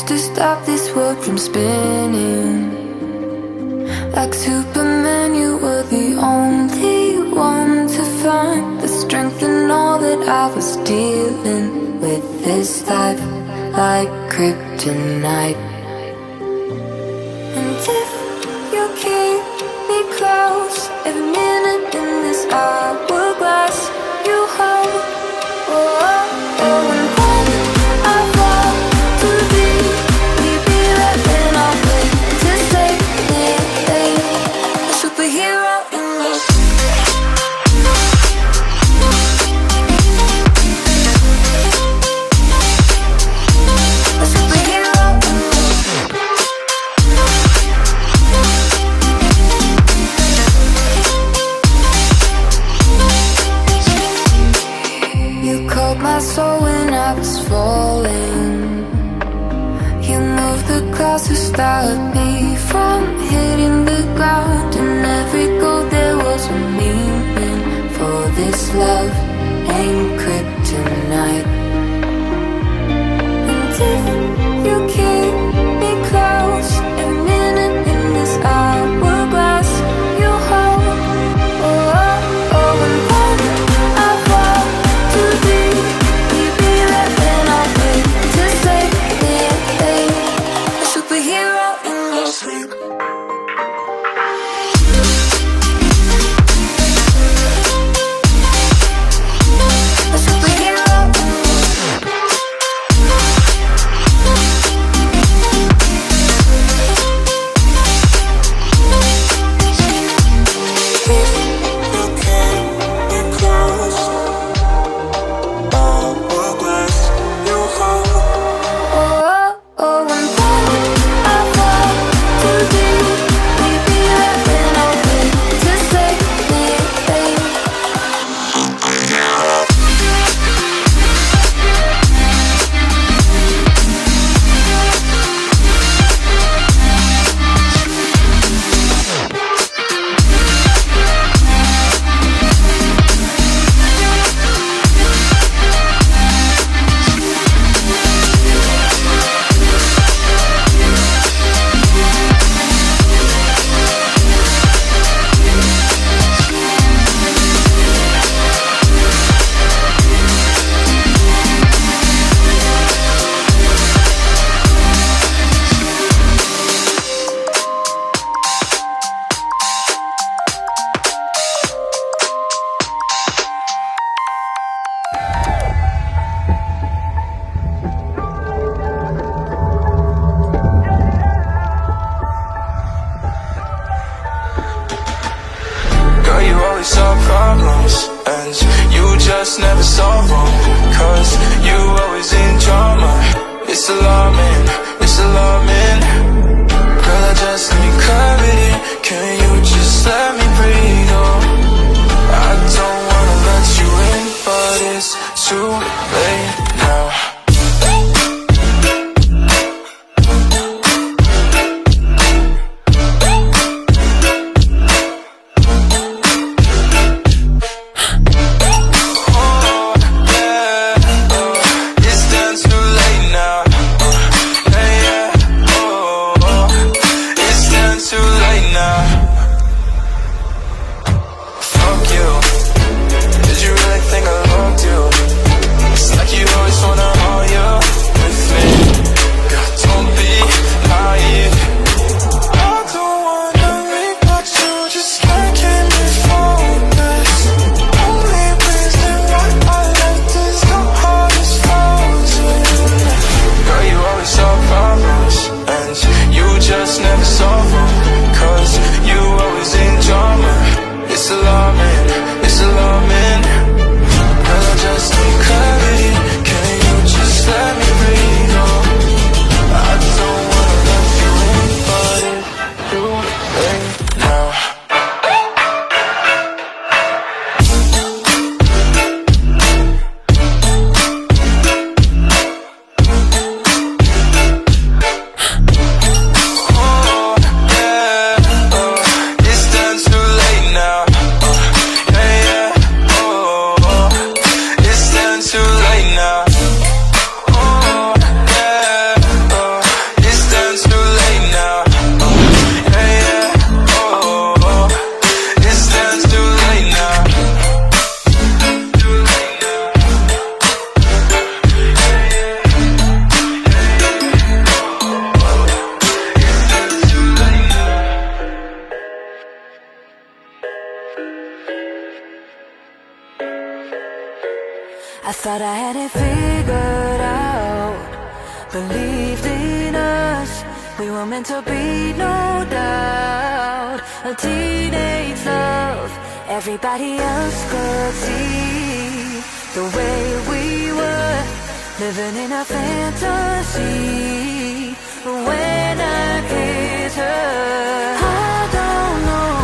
used to stop this world from spinning. Like Superman, you were the only one to find the strength in all that I was dealing with this life, like kryptonite. And if you keep me close, every minute in this hourglass you hold. Oh, oh, oh, and when I fall too deep, will you be there when I wait to save me? A superhero in me. A superhero in me. You called my soul when I was falling. You moved the clouds to stop me from hitting the ground. And every goal there was a meaning, for this love ain't kryptonite. And if you keep me close, every minute in this hourglass you hold. Oh, oh, oh, and when I fall too deep, will you be there when I wait to save me? A superhero in your sleep. A superhero in me. You can't be close. Hourglass, you hold. Oh, oh, oh, and when I fall too deep, will you be there when I wait to save me? Girl, you always solve problems, and you just never solve them. Cause you always in drama. It's alarming, it's alarming. Girl, I just need clarity. Can you just let me breathe? Oh, I don't wanna let you in, but it's too late now. Oh, yeah, oh, it's done too late now. Yeah, yeah, oh, it's done too late now. I thought I had it figured out, believed in us, we were meant to be, no doubt. A teenage love, everybody else could see the way we were, living in a fantasy. When I kissed her, I don't know